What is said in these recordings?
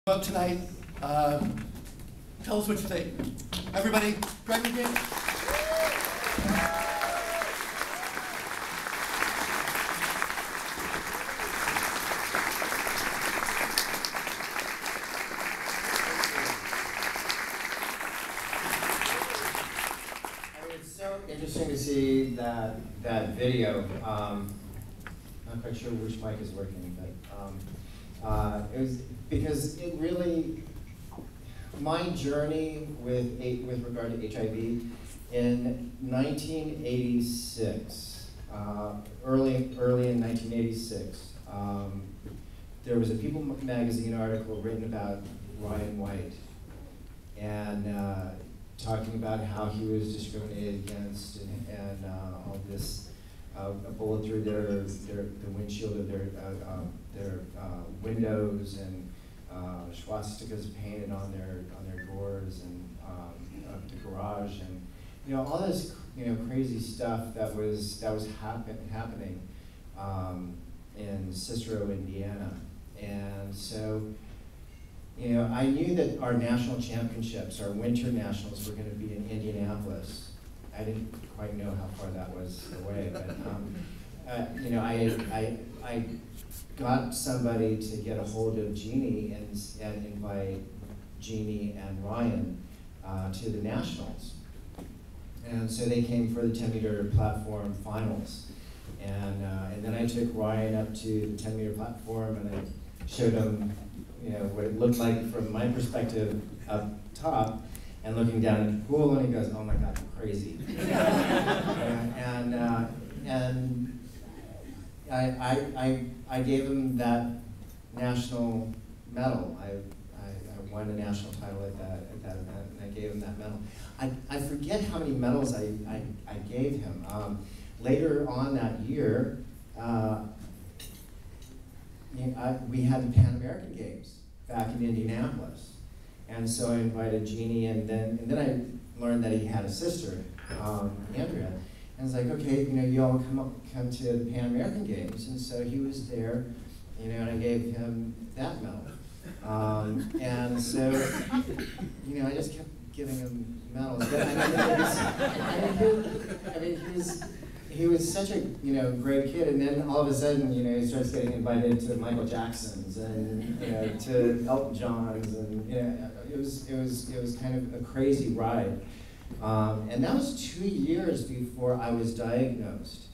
Up tonight. Tell us what you think. Everybody, Greg Louganis. It's so interesting to see that video. Not quite sure which mic is working, but it was because it really, my journey with regard to HIV in 1986, early in 1986, there was a People magazine article written about Ryan White and talking about how he was discriminated against and all this. A bullet through the windshield of their windows, and swastikas painted on their doors and the garage, and all this crazy stuff that was happening in Cicero, Indiana. And so I knew that our national championships, our winter nationals, were going to be in Indianapolis. I didn't quite know how far that was away, but I got somebody to get a hold of Jeanne and invite Jeanne and Ryan to the nationals, and so they came for the 10-meter platform finals, and then I took Ryan up to the 10-meter platform and I showed him what it looked like from my perspective up top. And looking down at the pool, and he goes, "Oh my God, I'm crazy." and I gave him that national medal. I won a national title at that event, and I gave him that medal. I forget how many medals I gave him. Later on that year, we had the Pan American Games back in Indianapolis. And so I invited Jeanne, and then I learned that he had a sister, Andrea. And I was like, okay, you all come to the Pan American Games. And so he was there, and I gave him that medal. And so, I just kept giving him medals. But he was such a great kid, and then all of a sudden he starts getting invited to Michael Jackson's and to Elton John's, and it was kind of a crazy ride, and that was 2 years before I was diagnosed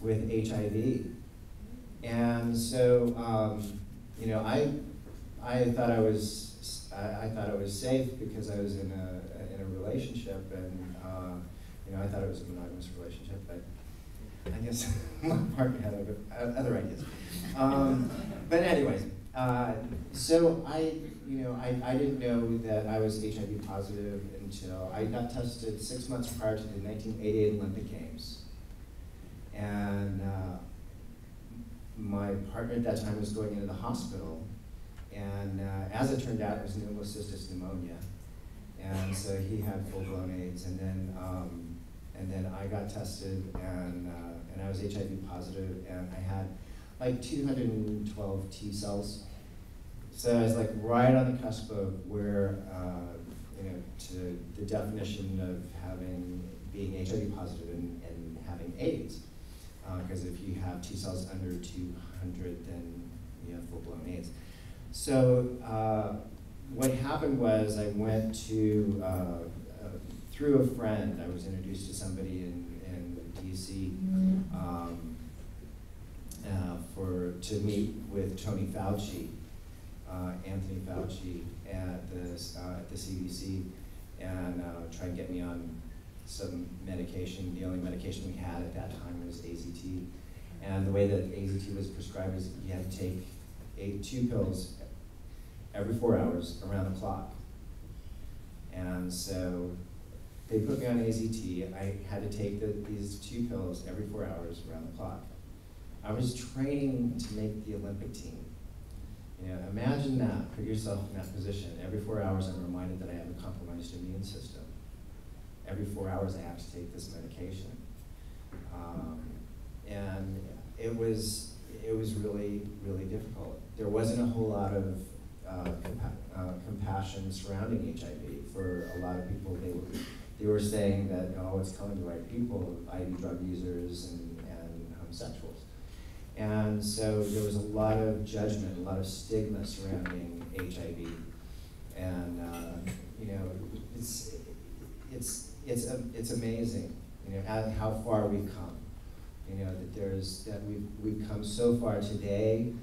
with HIV, and so I thought I was safe because I was in a relationship, and I thought it was a monogamous relationship, but I guess my partner had other ideas. But anyways, so I didn't know that I was HIV positive until I got tested 6 months prior to the 1988 Olympic Games. And my partner at that time was going into the hospital, and as it turned out, it was pneumocystis pneumonia. And so he had full-blown AIDS, and then I got tested, and I was HIV positive, and I had like 212 T cells. So I was like right on the cusp of where, to the definition of being HIV positive and having AIDS. Because if you have T cells under 200, then you have full-blown AIDS. So what happened was I went to, through a friend, I was introduced to somebody in DC to meet with Tony Fauci, Anthony Fauci at the CDC, and try and get me on some medication. The only medication we had at that time was AZT, and the way that AZT was prescribed is you had to take 2 pills every 4 hours around the clock. And so they put me on AZT. I had to take these 2 pills every 4 hours around the clock. I was training to make the Olympic team. Imagine that. Put yourself in that position. Every 4 hours, I'm reminded that I have a compromised immune system. Every 4 hours, I have to take this medication. And it was really, really difficult. There wasn't a whole lot of compassion surrounding HIV. For a lot of people, they were saying that, oh, it's coming to the right people, IV drug users and homosexuals. And so there was a lot of judgment, a lot of stigma surrounding HIV. And you know, it's amazing, you know, at how far we've come. You know, that we've come so far today.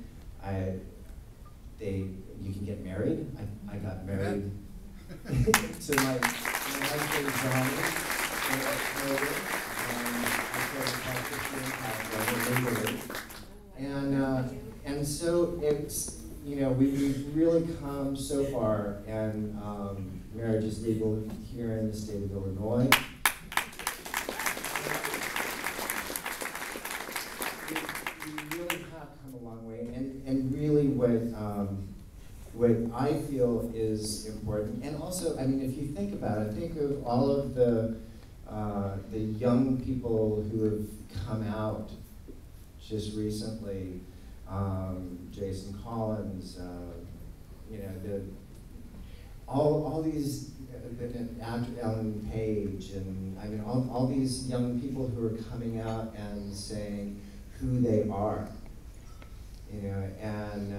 You can get married. I got married to my husband Johnny. And so it's, you know, we've really come so far, and marriage is legal here in the state of Illinois. We really have come a long way, and really what I feel is important, and also, I mean, if you think about it, think of all of the young people who have come out just recently, Jason Collins, you know, all these, Ellen Page, and I mean, all these young people who are coming out and saying who they are, you know, and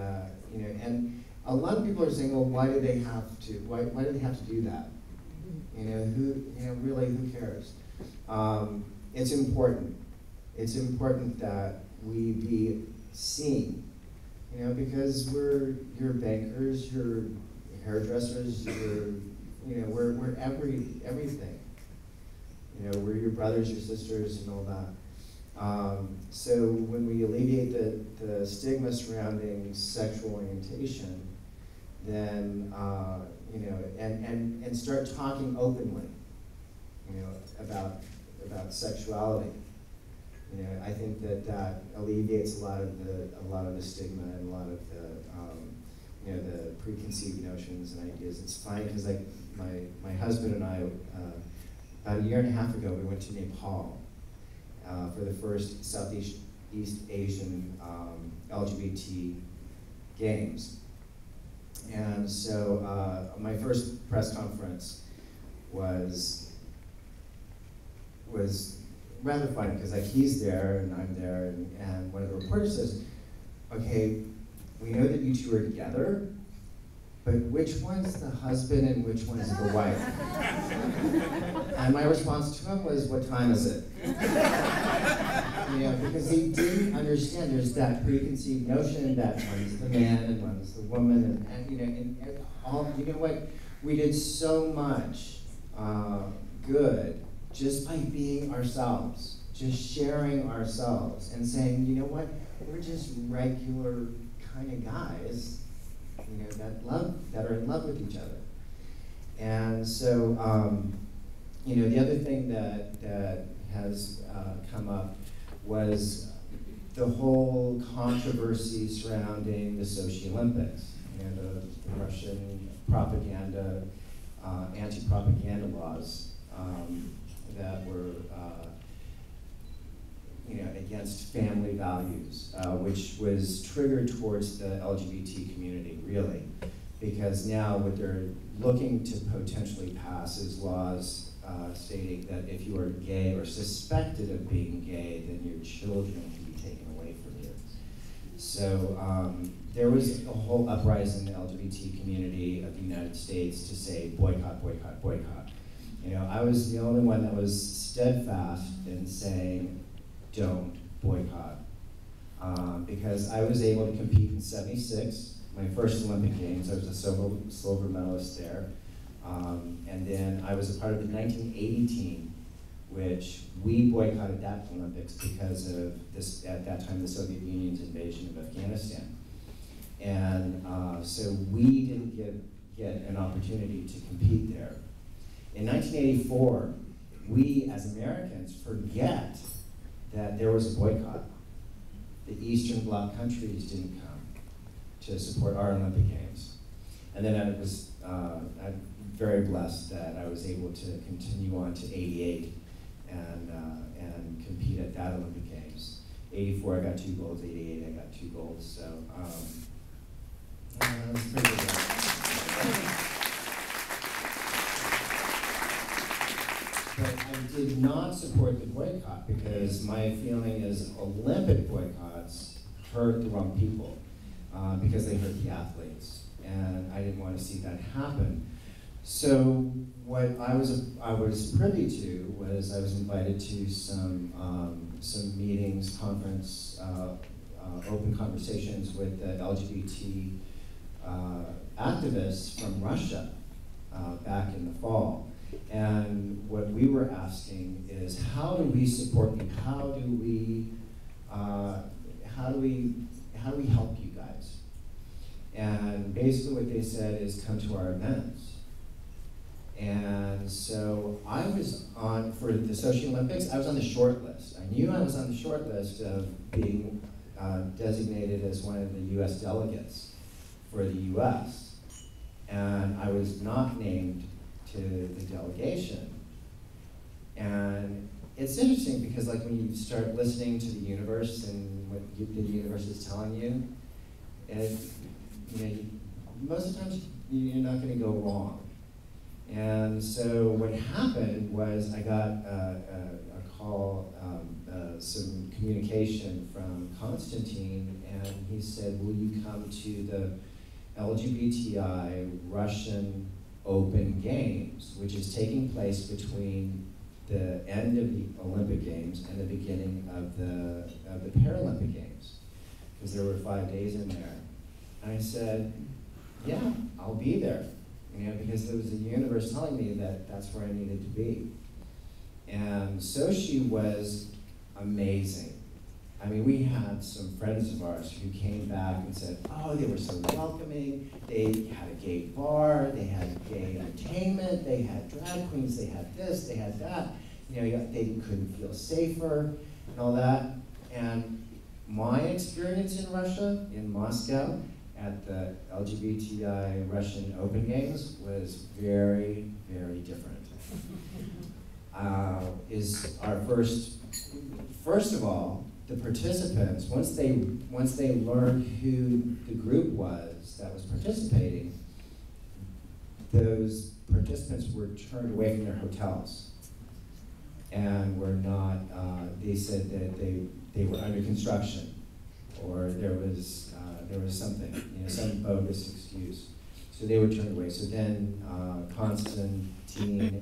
a lot of people are saying, well, why do they have to? Why do they have to do that? You know, really, who cares? It's important. It's important that we be seen, you know, because you're bankers, you're hairdressers, we're everything. You know, we're your brothers, your sisters, and all that. So when we alleviate the stigma surrounding sexual orientation, then you know, and start talking openly, you know, about sexuality. You know, I think that alleviates a lot of the stigma and a lot of the you know, the preconceived notions and ideas. It's funny because my husband and I about a year and a half ago we went to Nepal for the first Southeast Asian LGBT Games. And so my first press conference was rather funny because like he's there and I'm there, and one of the reporters says, okay, we know that you two are together, but which one's the husband and which one's the wife? And my response to him was, what time is it? You know, because he didn't understand there's that preconceived notion that one's the man and one's the woman, and you know, and all, you know what? We did so much good just by being ourselves, just sharing ourselves and saying, you know what? We're just regular kind of guys, you know, that are in love with each other. And so, you know, the other thing that has come up was the whole controversy surrounding the Sochi Olympics, you know, the Russian propaganda, anti-propaganda laws that were, you know, against family values, which was triggered towards the LGBT community, really, because now what they're looking to potentially pass is laws stating that if you are gay or suspected of being gay, then your children can be taken away from you. So there was a whole uprising in the LGBT community of the United States to say boycott, boycott, boycott. You know, I was the only one that was steadfast in saying, don't boycott. Because I was able to compete in '76, my first Olympic Games. I was a silver medalist there. And then I was a part of the 1980 team, which we boycotted that Olympics because of this, at that time, the Soviet Union's invasion of Afghanistan. And so we didn't get an opportunity to compete there. In 1984, we as Americans forget that there was a boycott. The Eastern Bloc countries didn't come to support our Olympic Games. And then I'm very blessed that I was able to continue on to '88 and compete at that Olympic Games. '84 I got 2 golds, '88 I got 2 golds, so it was pretty good. did not support the boycott because my feeling is Olympic boycotts hurt the wrong people because they hurt the athletes, and I didn't want to see that happen. So what I was privy to was I was invited to some meetings, conference, open conversations with the LGBT activists from Russia back in the fall. And what we were asking is, how do we support you? How do we help you guys? And basically what they said is, come to our events. And so I was on, for the Sochi Olympics, I was on the short list. I knew I was on the short list of being designated as one of the US delegates for the US. And I was not named to the delegation. And it's interesting because like when you start listening to the universe and what the universe is telling you, most of the times you're not going to go wrong. And so what happened was I got a call, some communication from Konstantin, and he said, will you come to the LGBTI Russian Open Games, which is taking place between the end of the Olympic Games and the beginning of the Paralympic Games, because there were 5 days in there. And I said, yeah, I'll be there. Because there was the universe telling me that that's where I needed to be. And Sochi was amazing. I mean, we had some friends of ours who came back and said, oh, they were so welcoming. They had a gay bar, they had gay entertainment, they had drag queens, they had this, they had that. They couldn't feel safer and all that. And my experience in Russia, in Moscow, at the LGBTI Russian Open Games was very, very different. Is our first of all, the participants, once they learned who the group was that was participating, those participants were turned away from their hotels and were not, they said that they were under construction, or there was something, some bogus excuse. So they were turned away. So then Konstantin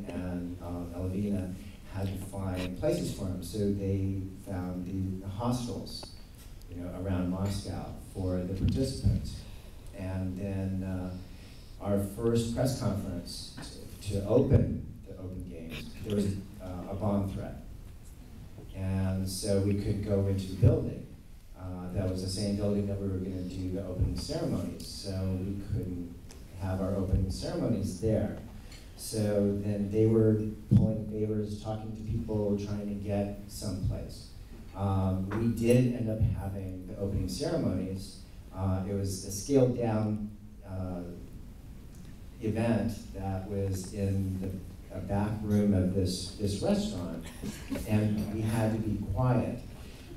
and Elvina had to find places for them. So they found the hostels, around Moscow for the participants. And then our first press conference to open the Open Games, there was a bomb threat. And so we couldn't go into the building. That was the same building that we were going to do the opening ceremonies, so we couldn't have our opening ceremonies there. So then they were pulling favors, talking to people, trying to get someplace. We did end up having the opening ceremonies. It was a scaled down event that was in the back room of this restaurant, and we had to be quiet.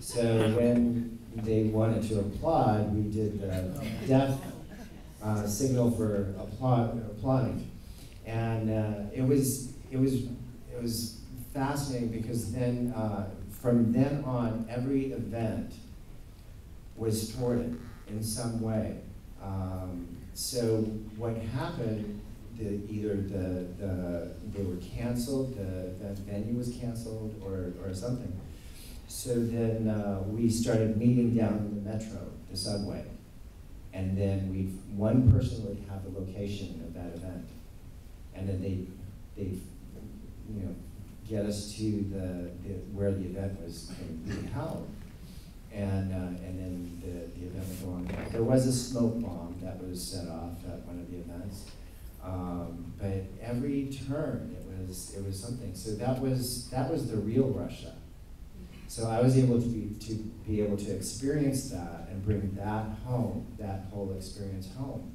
So when they wanted to applaud, we did the death signal for applauding, and it was fascinating because then from then on, every event was thwarted in some way. So what happened? Either they were canceled, the venue was canceled, or something. So then we started meeting down in the metro, the subway, and then one person would have the location of that event, and then they get us to where the event was being held, and then the event would go on. There was a smoke bomb that was set off at one of the events, but every turn it was something. So that was the real Russia. So I was able to be able to experience that and bring that home, that whole experience home.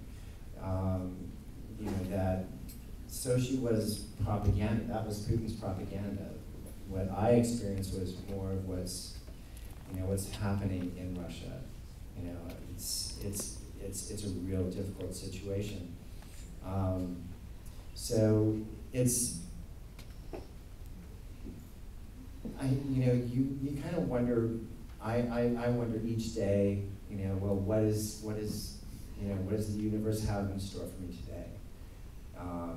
That Sochi was propaganda. That was Putin's propaganda. What I experienced was more of what's happening in Russia. It's a real difficult situation. So you kind of wonder, I wonder each day, well, what does the universe have in store for me today?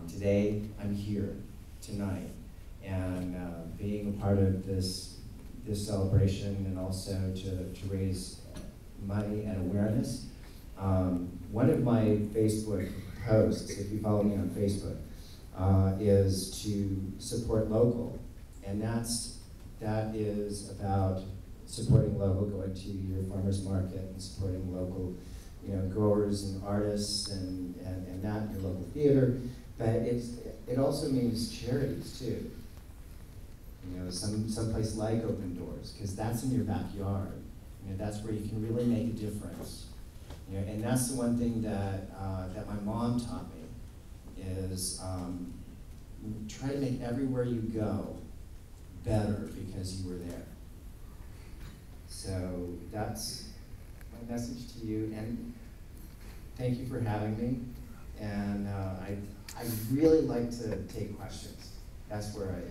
Today, I'm here, tonight, and being a part of this celebration, and also to raise money and awareness. One of my Facebook posts, if you follow me on Facebook, is to support local, and that is about supporting local, going to your farmer's market and supporting local, growers and artists and that, your local theater. But it also means charities too. Some place like Open Doors, because that's in your backyard. That's where you can really make a difference. And that's the one thing that my mom taught me is try to make everywhere you go better because you were there. So that's my message to you, and thank you for having me. And I really like to take questions. That's where I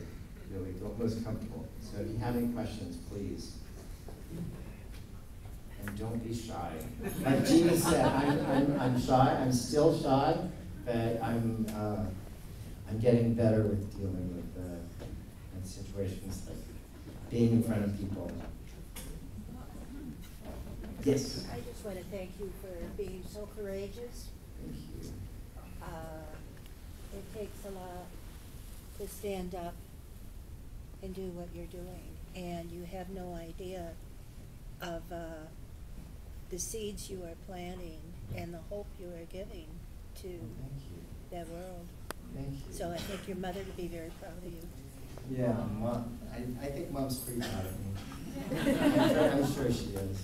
really feel most comfortable. So if you have any questions, please. And don't be shy. Like Jeanne said, I'm shy. I'm still shy, but I'm getting better with dealing with situations like being in front of people. Yes. I just want to thank you for being so courageous. Thank you. It takes a lot to stand up and do what you're doing, and you have no idea of the seeds you are planting and the hope you are giving to that world. Thank you. So I think your mother would be very proud of you. Yeah, Mom. I think Mom's pretty proud of me. I'm sure she is.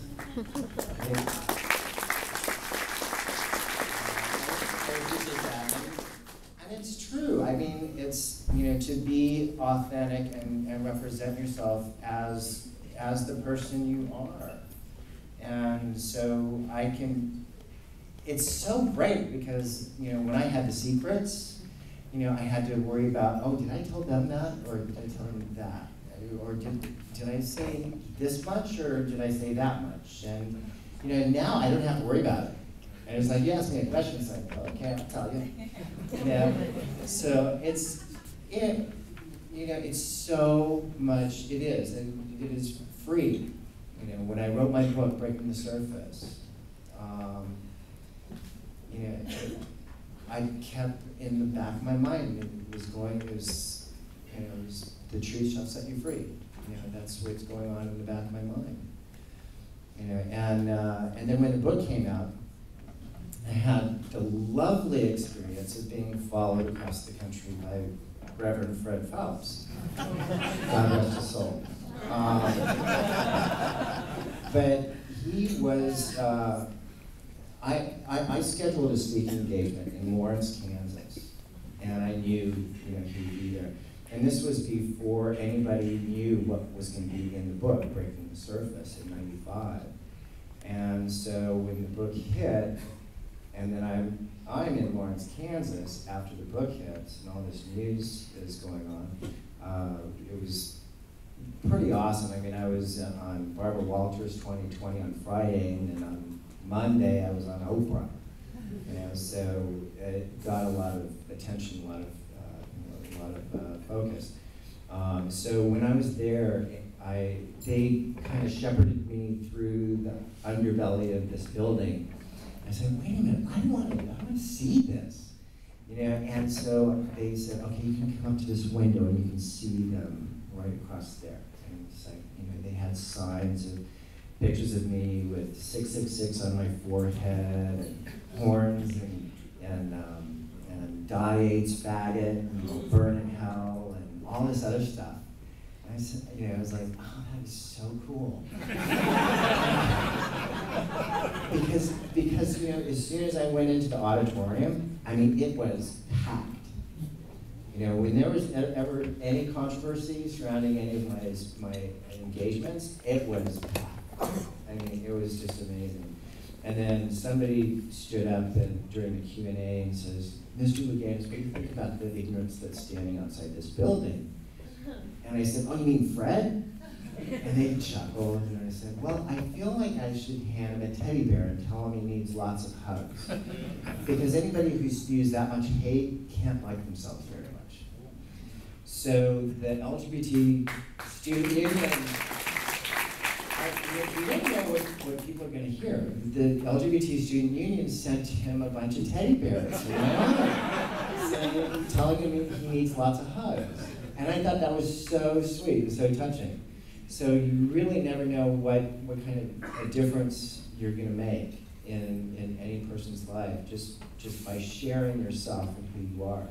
And it's true. I mean, it's, to be authentic and represent yourself as the person you are. And so it's so great because, when I had the secrets, I had to worry about, oh, did I tell them that, or did I tell them that? Or did I say this much, or did I say that much? And, now I don't have to worry about it. And it's like, you ask me a question, it's like, well, okay, I'll tell you. So it's so much, it is, and it is free. When I wrote my book, Breaking the Surface, I kept in the back of my mind, it was the truth shall set you free. That's what's going on in the back of my mind. And then when the book came out, I had the lovely experience of being followed across the country by Reverend Fred Phelps. God rest his soul. But he was, I scheduled a speaking engagement in Lawrence, Kansas, and I knew he'd be there. And this was before anybody knew what was going to be in the book, Breaking the Surface, in '95. And so when the book hit, and then I'm in Lawrence, Kansas after the book hits, and all this news is going on, it was pretty awesome. I mean, I was on Barbara Walters 2020 on Friday, and then on Monday I was on Oprah. So it got a lot of attention, a lot of focus. So when I was there, they kind of shepherded me through the underbelly of this building. I said, wait a minute, I want to see this. And so they said, okay, you can come up to this window and you can see them right across there. And it's like, they had signs of pictures of me with 666 on my forehead, and horns, and die AIDS faggot, and burn in hell, and all this other stuff. And I said, I was like, oh, that is so cool. because as soon as I went into the auditorium, I mean, it was packed. When there was ever any controversy surrounding any of my engagements, it was packed. I mean, it was just amazing. And then somebody stood up during the Q&A and says, Mr. Louganis, what do you think about the ignorance that's standing outside this building? And I said, oh, you mean Fred? And they chuckled, and I said, well, I feel like I should hand him a teddy bear and tell him he needs lots of hugs. Because anybody who spews that much hate can't like themselves very much. So the LGBT student union, we don't know what people are going to hear. The LGBT student union sent him a bunch of teddy bears in my honor, telling him he needs lots of hugs. And I thought that was so sweet and so touching. So you really never know what kind of a difference you're going to make in any person's life just by sharing yourself and who you are.